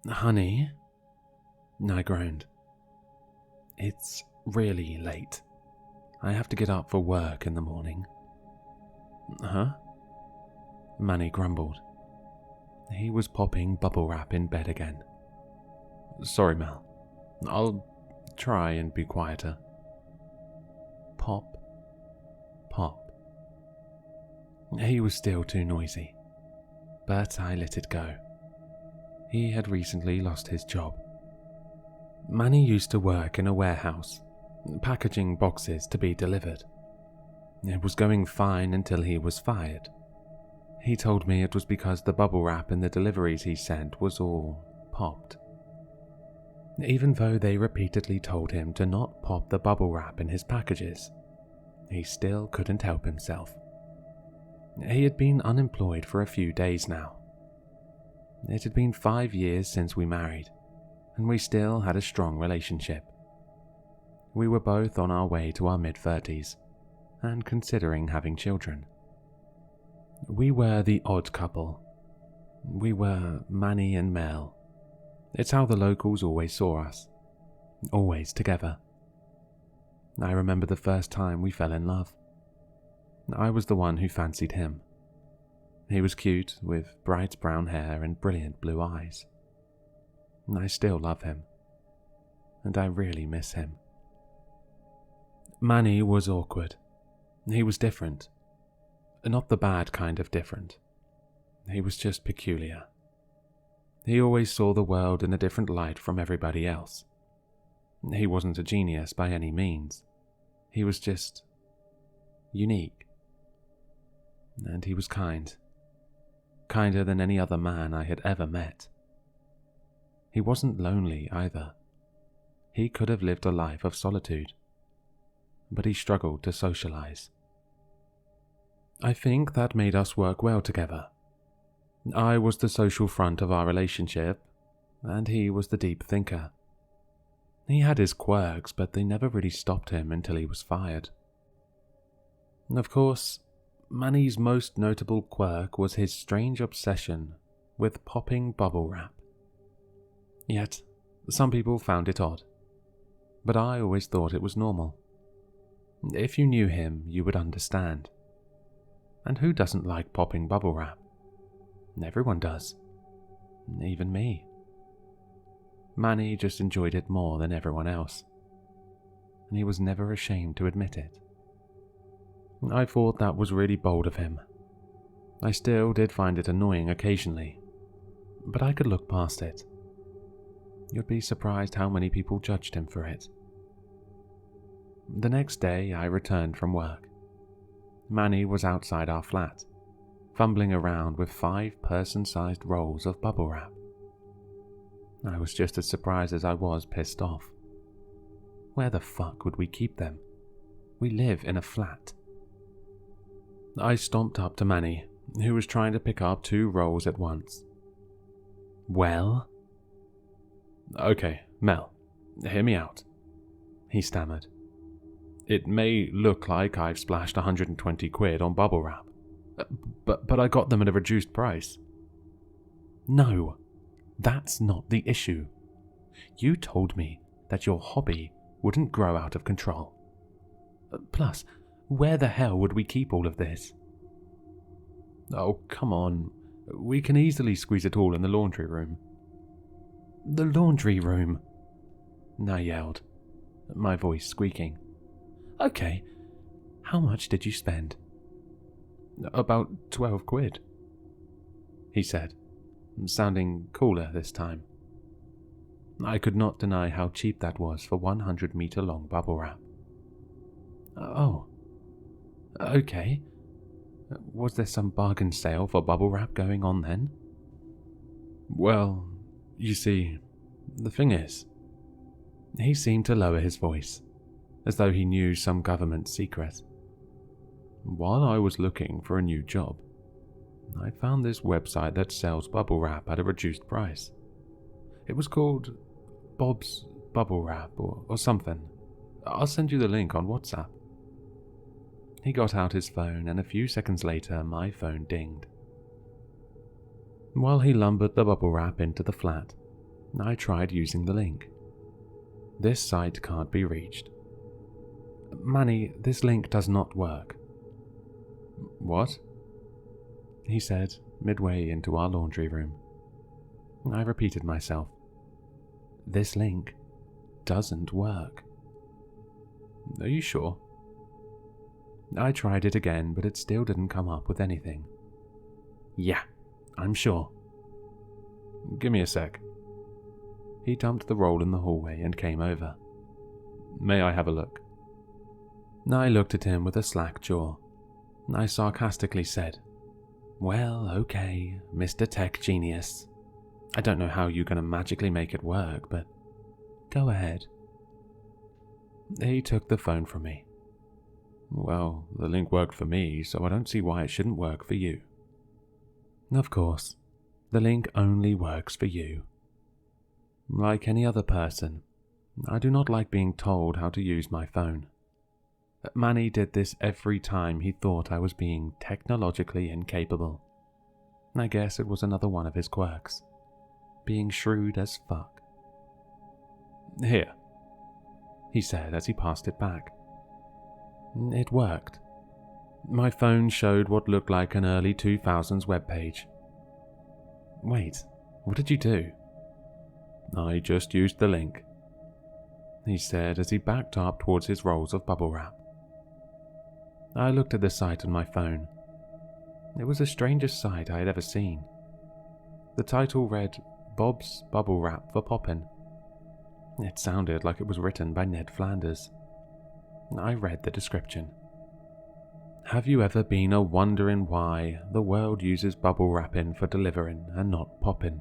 Honey? I groaned. It's really late. I have to get up for work in the morning. Huh? Manny grumbled. He was popping bubble wrap in bed again. Sorry, Mel. I'll try and be quieter. Pop. Pop. He was still too noisy, but I let it go. He had recently lost his job. Manny used to work in a warehouse, packaging boxes to be delivered. It was going fine until he was fired. He told me it was because the bubble wrap in the deliveries he sent was all popped. Even though they repeatedly told him to not pop the bubble wrap in his packages, he still couldn't help himself. He had been unemployed for a few days now. It had been 5 years since we married, and we still had a strong relationship. We were both on our way to our mid-30s, and considering having children. We were the odd couple. We were Manny and Mel. It's how the locals always saw us. Always together. I remember the first time we fell in love. I was the one who fancied him. He was cute, with bright brown hair and brilliant blue eyes. I still love him, and I really miss him. Manny was awkward. He was different. Not the bad kind of different. He was just peculiar. He always saw the world in a different light from everybody else. He wasn't a genius by any means. He was just unique. And he was kind. Kinder than any other man I had ever met. He wasn't lonely either. He could have lived a life of solitude. But he struggled to socialize. I think that made us work well together. I was the social front of our relationship, and he was the deep thinker. He had his quirks, but they never really stopped him until he was fired. Of course, Manny's most notable quirk was his strange obsession with popping bubble wrap. Yet, some people found it odd, but I always thought it was normal. If you knew him, you would understand. And who doesn't like popping bubble wrap? Everyone does. Even me. Manny just enjoyed it more than everyone else, and he was never ashamed to admit it. I thought that was really bold of him. I still did find it annoying occasionally, but I could look past it. You'd be surprised how many people judged him for it. The next day I returned from work. Manny was outside our flat, fumbling around with 5 person-sized rolls of bubble wrap. I was just as surprised as I was pissed off. Where the fuck would we keep them? We live in a flat. I stomped up to Manny, who was trying to pick up 2 rolls at once. Well? Okay, Mel, hear me out, he stammered. It may look like I've splashed 120 quid on bubble wrap, but I got them at a reduced price. No, that's not the issue. You told me that your hobby wouldn't grow out of control. Plus, where the hell would we keep all of this? Oh, come on. We can easily squeeze it all in the laundry room. The laundry room? I yelled, my voice squeaking. Okay, how much did you spend? About 12 quid, he said, sounding cooler this time. I could not deny how cheap that was for 100-meter-long bubble wrap. Oh, okay. Was there some bargain sale for bubble wrap going on then? Well, you see, the thing is, he seemed to lower his voice, as though he knew some government secret. While I was looking for a new job, I found this website that sells bubble wrap at a reduced price. It was called Bob's Bubble Wrap or something. I'll send you the link on WhatsApp. He got out his phone, and a few seconds later my phone dinged. While he lumbered the bubble wrap into the flat, I tried using the link. This site can't be reached. Manny, this link does not work. What? He said, midway into our laundry room. I repeated myself. This link doesn't work. Are you sure? I tried it again, but it still didn't come up with anything. Yeah, I'm sure. Give me a sec. He dumped the roll in the hallway and came over. May I have a look? I looked at him with a slack jaw. I sarcastically said, Well, okay, Mr. Tech Genius. I don't know how you're going to magically make it work, but go ahead. He took the phone from me. Well, the link worked for me, so I don't see why it shouldn't work for you. Of course, the link only works for you. Like any other person, I do not like being told how to use my phone. Manny did this every time he thought I was being technologically incapable. I guess it was another one of his quirks. Being shrewd as fuck. Here, he said as he passed it back. It worked. My phone showed what looked like an early 2000s webpage. Wait, what did you do? I just used the link, he said as he backed up towards his rolls of bubble wrap. I looked at the site on my phone. It was the strangest site I had ever seen. The title read, Bob's Bubble Wrap for Poppin'. It sounded like it was written by Ned Flanders. I read the description. Have you ever been a wondering why the world uses bubble wrapping for delivering and not popping?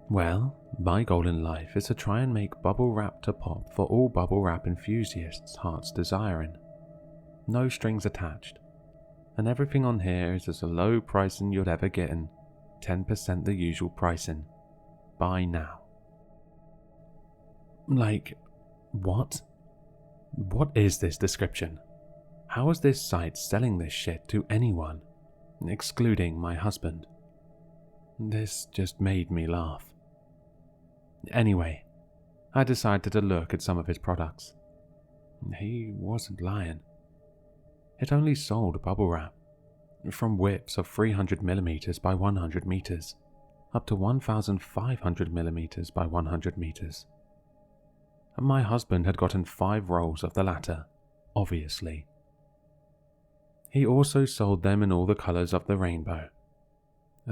Well, my goal in life is to try and make bubble wrap to pop for all bubble wrap enthusiasts' hearts desiring. No strings attached. And everything on here is as a low pricing you'd ever gettin', 10% the usual pricing. Buy now. Like, what? What is this description? How is this site selling this shit to anyone, excluding my husband? This just made me laugh. Anyway, I decided to look at some of his products. He wasn't lying. It only sold bubble wrap, from whips of 300mm by 100m, up to 1500mm by 100m. My husband had gotten 5 rolls of the latter, obviously. He also sold them in all the colours of the rainbow.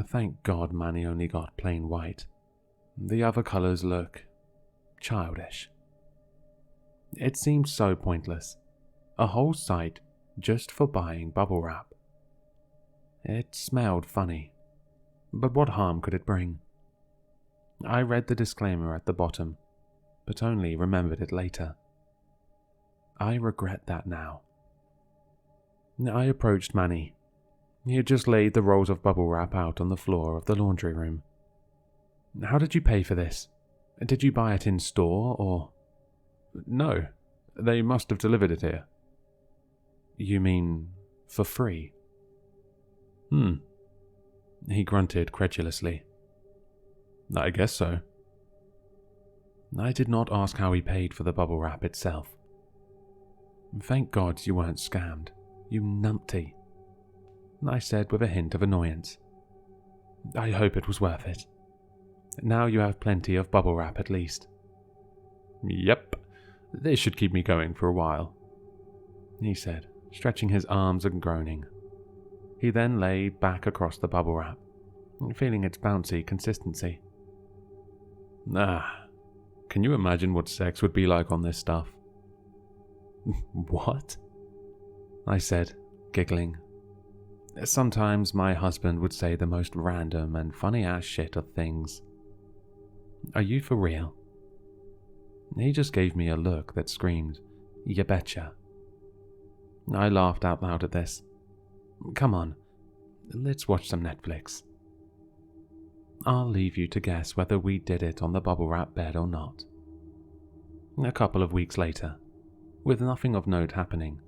Thank God Manny only got plain white. The other colours look childish. It seemed so pointless. A whole site just for buying bubble wrap. It smelled funny, but what harm could it bring? I read the disclaimer at the bottom, but only remembered it later. I regret that now. I approached Manny. He had just laid the rolls of bubble wrap out on the floor of the laundry room. How did you pay for this? Did you buy it in store, or... No, they must have delivered it here. You mean for free? He grunted credulously. I guess so. I did not ask how he paid for the bubble wrap itself. Thank God you weren't scammed, you numpty, I said with a hint of annoyance. I hope it was worth it. Now you have plenty of bubble wrap at least. Yep, this should keep me going for a while, he said, stretching his arms and groaning. He then lay back across the bubble wrap, feeling its bouncy consistency. Can you imagine what sex would be like on this stuff? What? I said, giggling. Sometimes my husband would say the most random and funny-ass shit of things. Are you for real? He just gave me a look that screamed, "You betcha." I laughed out loud at this. Come on, let's watch some Netflix. I'll leave you to guess whether we did it on the bubble wrap bed or not. A couple of weeks later, with nothing of note happening,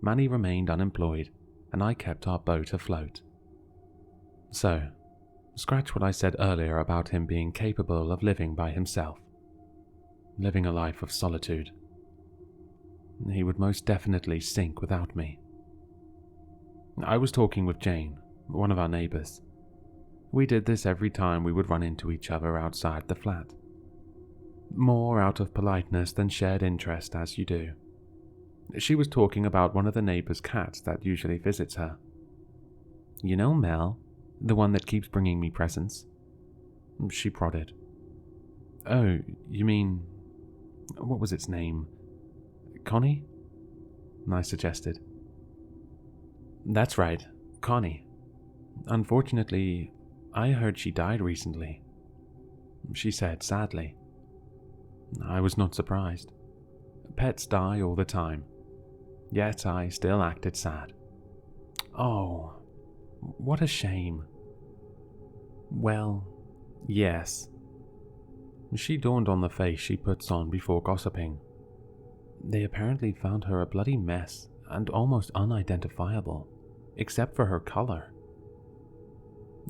Manny remained unemployed and I kept our boat afloat. So, Scratch what I said earlier about him being capable of living by himself, living a life of solitude. He would most definitely sink without me. I was talking with Jane, one of our neighbors. We did this every time we would run into each other outside the flat. More out of politeness than shared interest, as you do. She was talking about one of the neighbors' cats that usually visits her. You know Mel, the one that keeps bringing me presents? She prodded. Oh, you mean... what was its name? Connie? I suggested. That's right, Connie. Unfortunately, I heard she died recently, she said sadly. I was not surprised. Pets die all the time, yet I still acted sad. Oh, what a shame. Well, yes. She dawned on the face she puts on before gossiping. They apparently found her a bloody mess and almost unidentifiable, except for her color.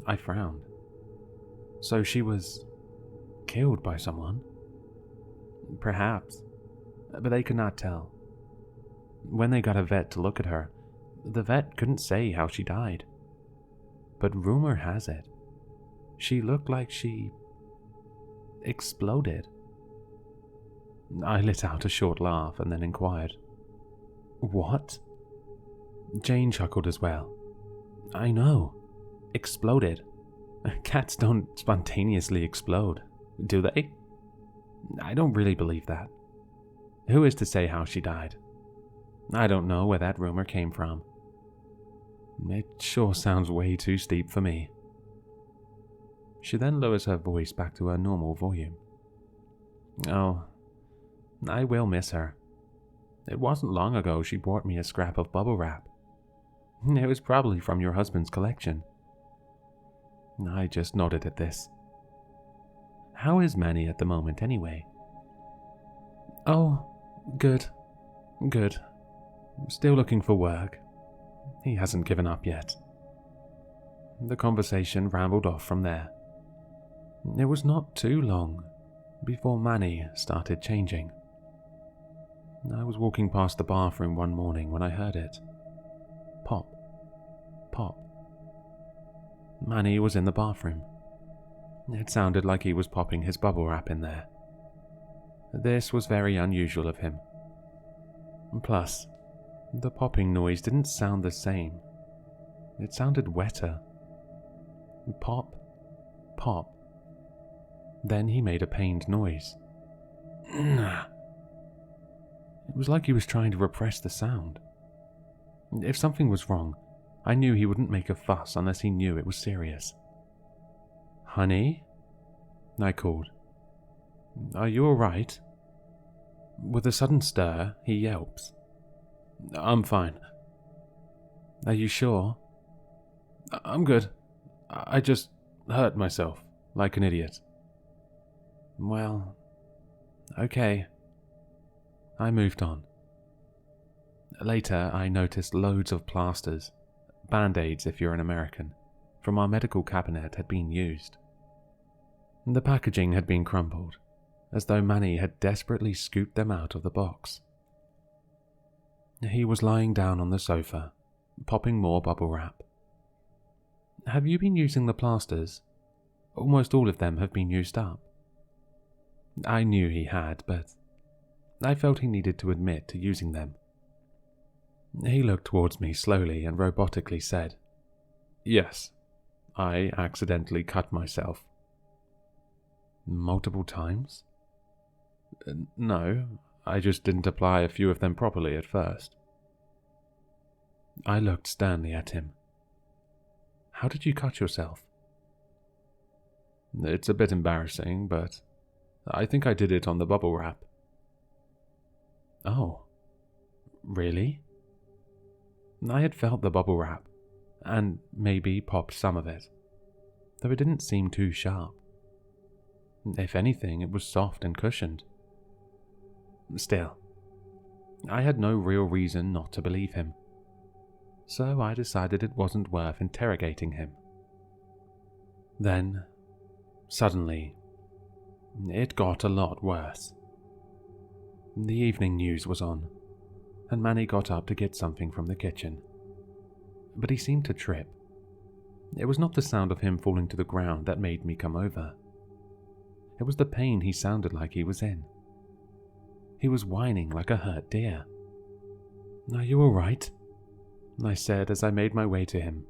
I frowned. So she was killed by someone? Perhaps, but they could not tell. When they got a vet to look at her, the vet couldn't say how she died. But rumor has it, she looked like she exploded. I let out a short laugh and then inquired, What? Jane chuckled as well. I know. Exploded. Cats don't spontaneously explode, do they? I don't really believe that. Who is to say how she died? I don't know where that rumor came from. It sure sounds way too steep for me. She then lowers her voice back to her normal volume. Oh, I will miss her. It wasn't long ago she brought me a scrap of bubble wrap. It was probably from your husband's collection. I just nodded at this. How is Manny at the moment anyway? Oh, good. Good. Still looking for work. He hasn't given up yet. The conversation rambled off from there. It was not too long before Manny started changing. I was walking past the bathroom one morning when I heard it. Pop. Pop. Manny was in the bathroom. It sounded like he was popping his bubble wrap in there. This was very unusual of him. Plus, the popping noise didn't sound the same. It sounded wetter. Pop. Pop. Then he made a pained noise. It was like he was trying to repress the sound. If something was wrong, I knew he wouldn't make a fuss unless he knew it was serious. Honey? I called. Are you alright? With a sudden stir, he yelps. I'm fine. Are you sure? I'm good. I just hurt myself, like an idiot. Well, okay. I moved on. Later, I noticed loads of plasters, band-aids if you're an American, from our medical cabinet had been used. The packaging had been crumpled, as though Manny had desperately scooped them out of the box. He was lying down on the sofa, popping more bubble wrap. Have you been using the plasters? Almost all of them have been used up. I knew he had, but I felt he needed to admit to using them. He looked towards me slowly and robotically said, Yes, I accidentally cut myself. Multiple times? No, I just didn't apply a few of them properly at first. I looked sternly at him. How did you cut yourself? It's a bit embarrassing, but I think I did it on the bubble wrap. Oh, really? I had felt the bubble wrap, and maybe popped some of it, though it didn't seem too sharp. If anything, it was soft and cushioned. Still, I had no real reason not to believe him, so I decided it wasn't worth interrogating him. Then, suddenly, it got a lot worse. The evening news was on, and Manny got up to get something from the kitchen. But he seemed to trip. It was not the sound of him falling to the ground that made me come over. It was the pain he sounded like he was in. He was whining like a hurt deer. "Are you all right?" I said as I made my way to him,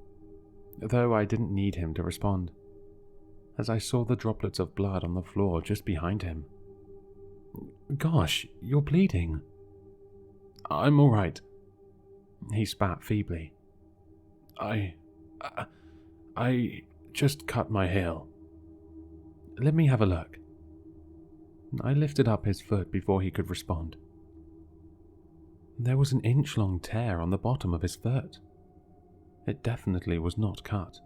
though I didn't need him to respond, as I saw the droplets of blood on the floor just behind him. "Gosh, you're bleeding." "I'm all right," he spat feebly. I just cut my heel." "Let me have a look." I lifted up his foot before he could respond. There was an inch-long tear on the bottom of his foot. It definitely was not cut.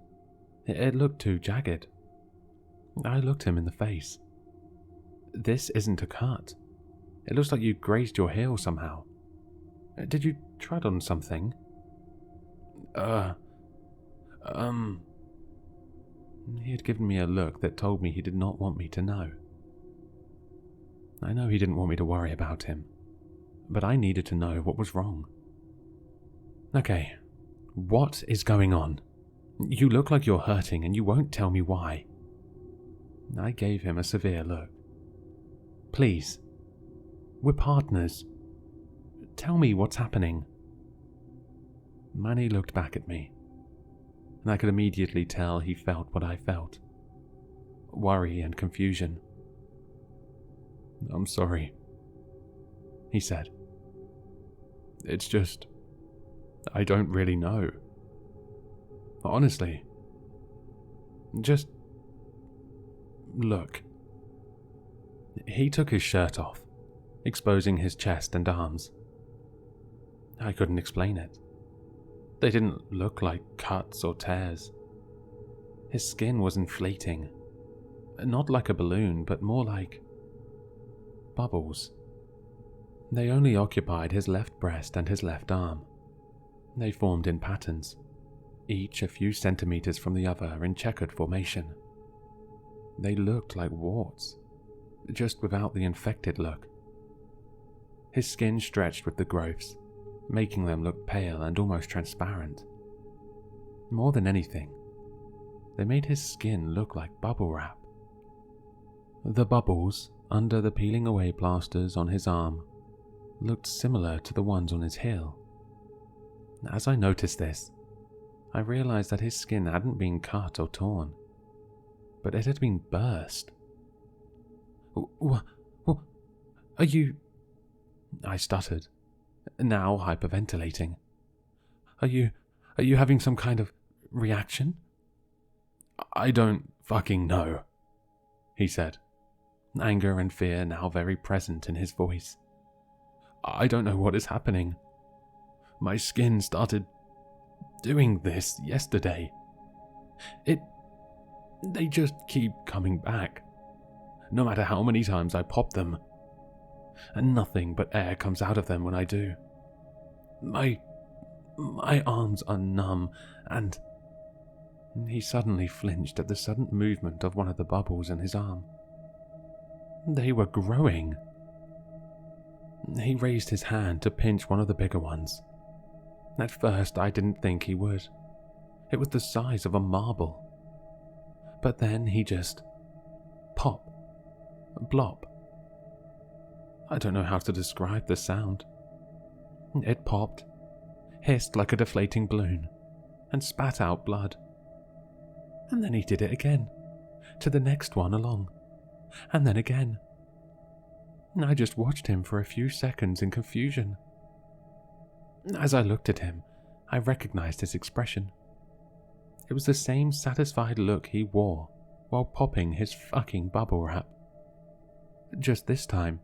It looked too jagged. I looked him in the face. "This isn't a cut. It looks like you grazed your heel somehow. Did you tread on something?" He had given me a look that told me he did not want me to know. I know he didn't want me to worry about him, but I needed to know what was wrong. "Okay, what is going on? You look like you're hurting and you won't tell me why." I gave him a severe look. "Please, we're partners. Tell me what's happening." Manny looked back at me, and I could immediately tell he felt what I felt. Worry and confusion. "I'm sorry," he said. "It's just, I don't really know. Honestly. Just look." He took his shirt off, exposing his chest and arms. I couldn't explain it. They didn't look like cuts or tears. His skin was inflating, not like a balloon, but more like bubbles. They only occupied his left breast and his left arm. They formed in patterns, each a few centimeters from the other in checkered formation. They looked like warts, just without the infected look. His skin stretched with the growths, making them look pale and almost transparent. More than anything, they made his skin look like bubble wrap. The bubbles under the peeling away plasters on his arm looked similar to the ones on his heel. As I noticed this, I realized that his skin hadn't been cut or torn, but it had been burst. What? Are you... I stuttered, now hyperventilating. Are you having some kind of reaction?" "I don't fucking know," he said, anger and fear now very present in his voice. "I don't know what is happening. My skin started doing this yesterday. They just keep coming back, no matter how many times I pop them. And nothing but air comes out of them when I do. My arms are numb, and..." He suddenly flinched at the sudden movement of one of the bubbles in his arm. They were growing. He raised his hand to pinch one of the bigger ones. At first, I didn't think he would. It was the size of a marble. But then he just... pop. Blop. I don't know how to describe the sound. It popped, hissed like a deflating balloon, and spat out blood. And then he did it again, to the next one along, and then again. I just watched him for a few seconds in confusion. As I looked at him, I recognized his expression. It was the same satisfied look he wore while popping his fucking bubble wrap. Just this time,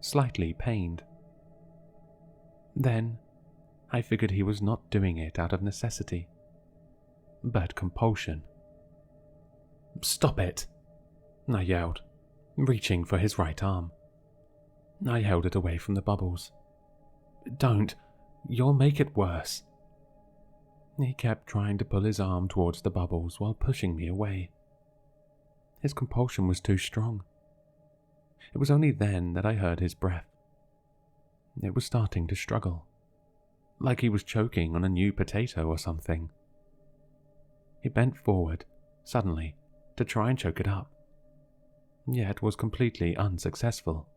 slightly pained. Then, I figured he was not doing it out of necessity, but compulsion. "Stop it!" I yelled, reaching for his right arm. I held it away from the bubbles. "Don't. You'll make it worse." He kept trying to pull his arm towards the bubbles while pushing me away. His compulsion was too strong. It was only then that I heard his breath. It was starting to struggle, like he was choking on a new potato or something. He bent forward, suddenly, to try and choke it up, yet was completely unsuccessful.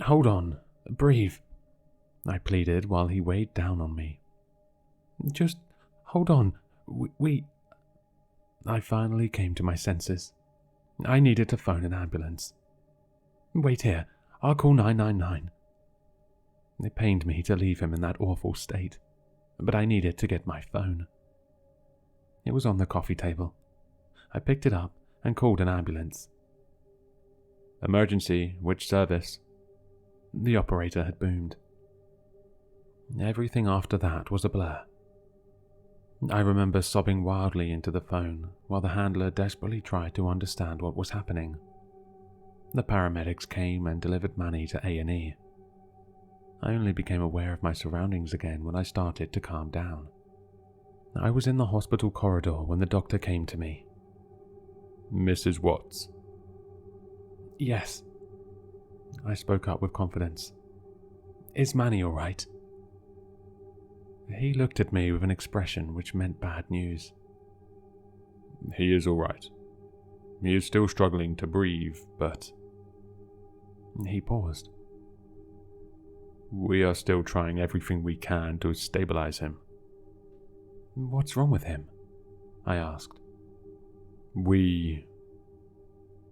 "Hold on, breathe," I pleaded while he weighed down on me. "Just hold on, we... I finally came to my senses. I needed to phone an ambulance. "Wait here, I'll call 999. It pained me to leave him in that awful state, but I needed to get my phone. It was on the coffee table. I picked it up and called an ambulance. "Emergency, which service?" the operator had boomed. Everything after that was a blur. I remember sobbing wildly into the phone while the handler desperately tried to understand what was happening. The paramedics came and delivered Manny to A&E. I only became aware of my surroundings again when I started to calm down. I was in the hospital corridor when the doctor came to me. "Mrs. Watts?" "Yes." I spoke up with confidence. "Is Manny all right?" He looked at me with an expression which meant bad news. "He is all right. He is still struggling to breathe, but..." He paused. "We are still trying everything we can to stabilize him." "What's wrong with him?" I asked. "We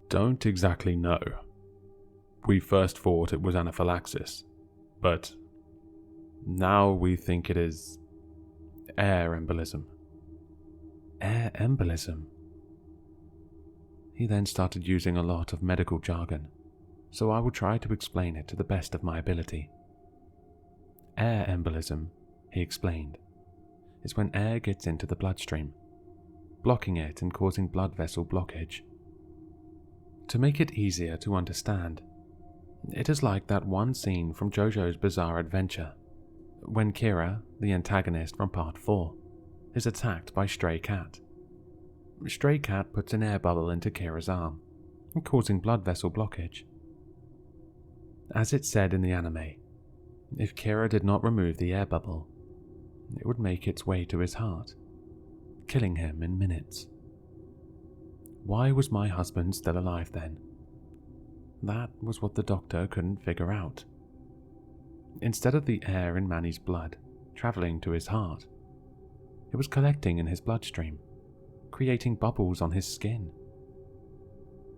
don't exactly know. We first thought it was anaphylaxis, but now we think it is air embolism." "Air embolism?" He then started using a lot of medical jargon, so I will try to explain it to the best of my ability. Air embolism, he explained, is when air gets into the bloodstream, blocking it and causing blood vessel blockage. To make it easier to understand, it is like that one scene from JoJo's Bizarre Adventure, when Kira, the antagonist from Part 4, is attacked by Stray Cat. Stray Cat puts an air bubble into Kira's arm, causing blood vessel blockage. As it said in the anime, if Kira did not remove the air bubble, it would make its way to his heart, killing him in minutes. Why was my husband still alive then? That was what the doctor couldn't figure out. Instead of the air in Manny's blood traveling to his heart, it was collecting in his bloodstream, creating bubbles on his skin.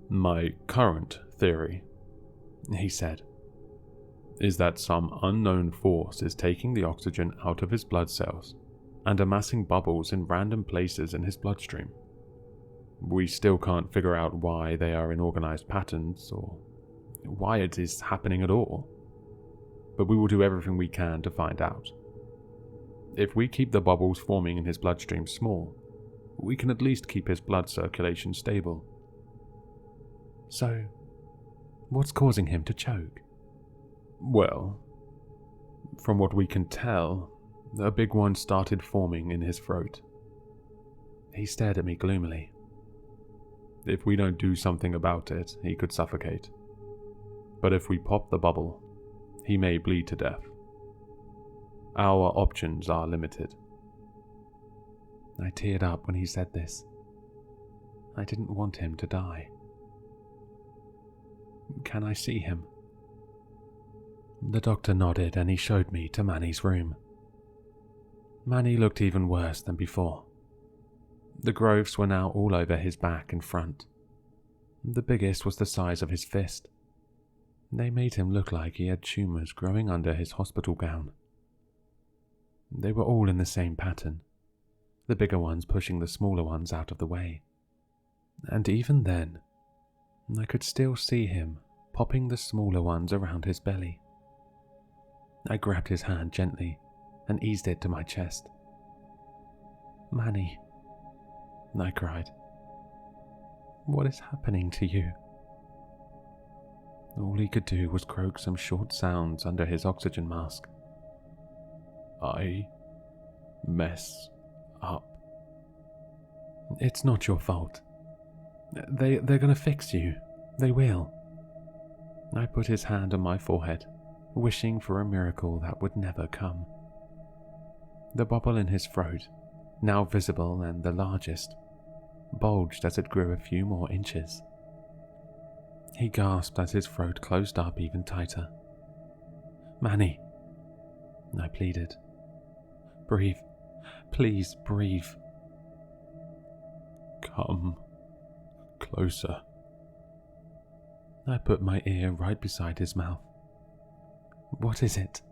"My current theory," he said, "is that some unknown force is taking the oxygen out of his blood cells and amassing bubbles in random places in his bloodstream. We still can't figure out why they are in organized patterns or why it is happening at all, but we will do everything we can to find out. If we keep the bubbles forming in his bloodstream small, we can at least keep his blood circulation stable." "So, what's causing him to choke?" "Well, from what we can tell, a big one started forming in his throat." He stared at me gloomily. "If we don't do something about it, he could suffocate. But if we pop the bubble, he may bleed to death. Our options are limited." I teared up when he said this. I didn't want him to die. "Can I see him?" The doctor nodded and he showed me to Manny's room. Manny looked even worse than before. The growths were now all over his back and front. The biggest was the size of his fist. They made him look like he had tumors growing under his hospital gown. They were all in the same pattern, the bigger ones pushing the smaller ones out of the way. And even then, I could still see him popping the smaller ones around his belly. I grabbed his hand gently and eased it to my chest. "Manny," I cried. "What is happening to you?" All he could do was croak some short sounds under his oxygen mask. "I mess up." "It's not your fault." They're gonna fix you. They will. I put his hand on my forehead, wishing for a miracle that would never come. The bubble in his throat, now visible and the largest, bulged as it grew a few more inches. He gasped as his throat closed up even tighter. "Manny," I pleaded. "Breathe. Please breathe." "Come closer." I put my ear right beside his mouth. "What is it?"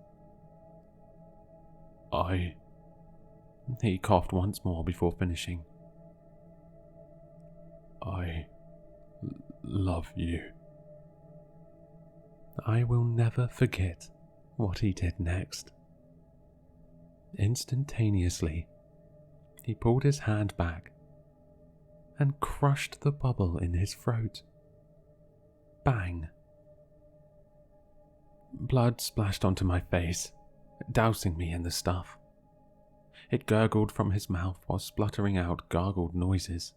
He coughed once more before finishing. "I love you." I will never forget what he did next. Instantaneously, he pulled his hand back and crushed the bubble in his throat. Bang! Blood splashed onto my face, dousing me in the stuff. It gurgled from his mouth while spluttering out gargled noises,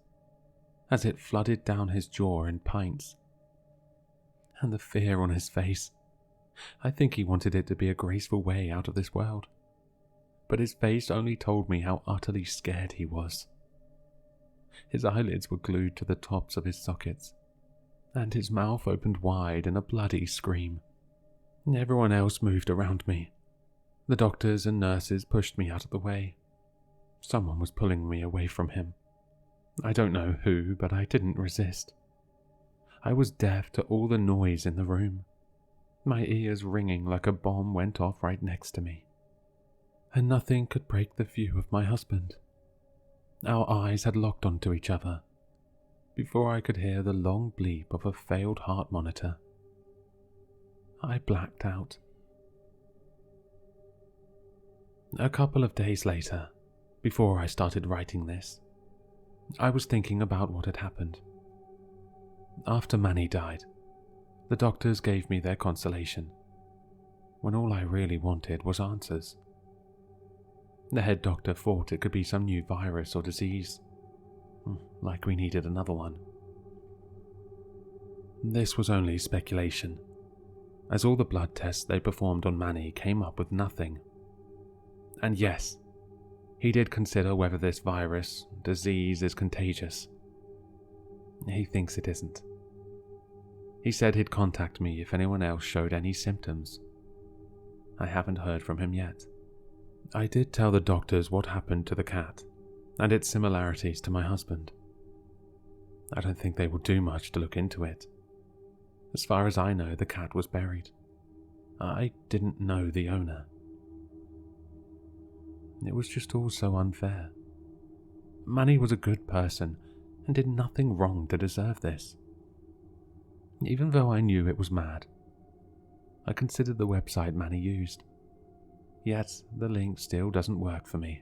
as it flooded down his jaw in pints. And the fear on his face. I think he wanted it to be a graceful way out of this world, but his face only told me how utterly scared he was. His eyelids were glued to the tops of his sockets, and his mouth opened wide in a bloody scream. Everyone else moved around me. The doctors and nurses pushed me out of the way. Someone was pulling me away from him. I don't know who, but I didn't resist. I was deaf to all the noise in the room, my ears ringing like a bomb went off right next to me. And nothing could break the view of my husband. Our eyes had locked onto each other before I could hear the long bleep of a failed heart monitor. I blacked out. A couple of days later, before I started writing this, I was thinking about what had happened. After Manny died, the doctors gave me their consolation, when all I really wanted was answers. The head doctor thought it could be some new virus or disease, like we needed another one. This was only speculation, as all the blood tests they performed on Manny came up with nothing. And yes, he did consider whether this virus, disease, is contagious. He thinks it isn't. He said he'd contact me if anyone else showed any symptoms. I haven't heard from him yet. I did tell the doctors what happened to the cat and its similarities to my husband. I don't think they will do much to look into it. As far as I know, the cat was buried. I didn't know the owner. It was just all so unfair. Manny was a good person and did nothing wrong to deserve this. Even though I knew it was mad, I considered the website Manny used. Yet the link still doesn't work for me.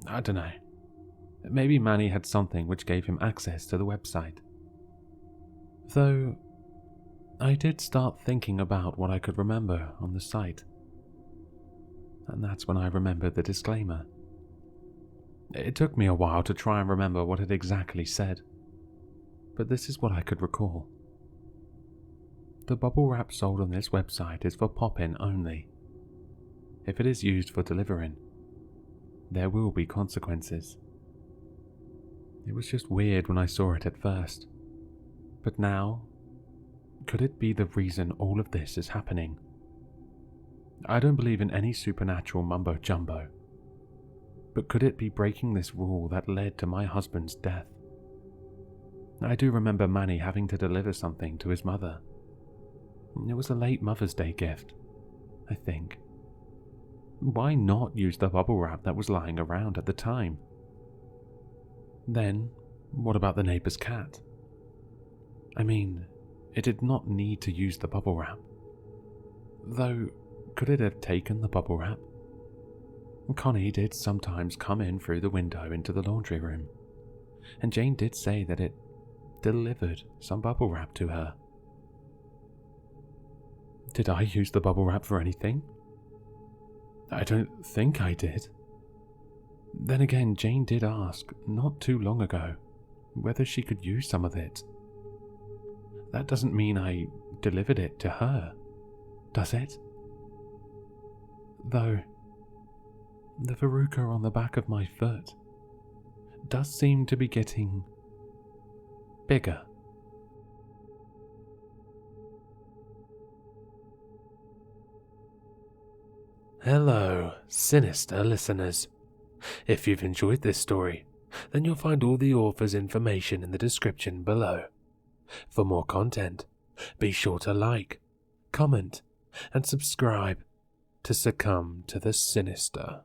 I don't know. Maybe Manny had something which gave him access to the website. Though, I did start thinking about what I could remember on the site. And that's when I remembered the disclaimer. It took me a while to try and remember what it exactly said, but this is what I could recall. The bubble wrap sold on this website is for pop-in only. If it is used for delivering, there will be consequences. It was just weird when I saw it at first, but now, could it be the reason all of this is happening? I don't believe in any supernatural mumbo-jumbo, but could it be breaking this rule that led to my husband's death? I do remember Manny having to deliver something to his mother. It was a late Mother's Day gift, I think. Why not use the bubble wrap that was lying around at the time? Then, what about the neighbor's cat? I mean, it did not need to use the bubble wrap. Though, could it have taken the bubble wrap? Connie did sometimes come in through the window into the laundry room, and Jane did say that it delivered some bubble wrap to her. Did I use the bubble wrap for anything? I don't think I did. Then again, Jane did ask, not too long ago, whether she could use some of it. That doesn't mean I delivered it to her, does it? Though, the verruca on the back of my foot does seem to be getting bigger. Hello, Sinister listeners. If you've enjoyed this story, then you'll find all the author's information in the description below. For more content, be sure to like, comment, and subscribe to succumb to the sinister.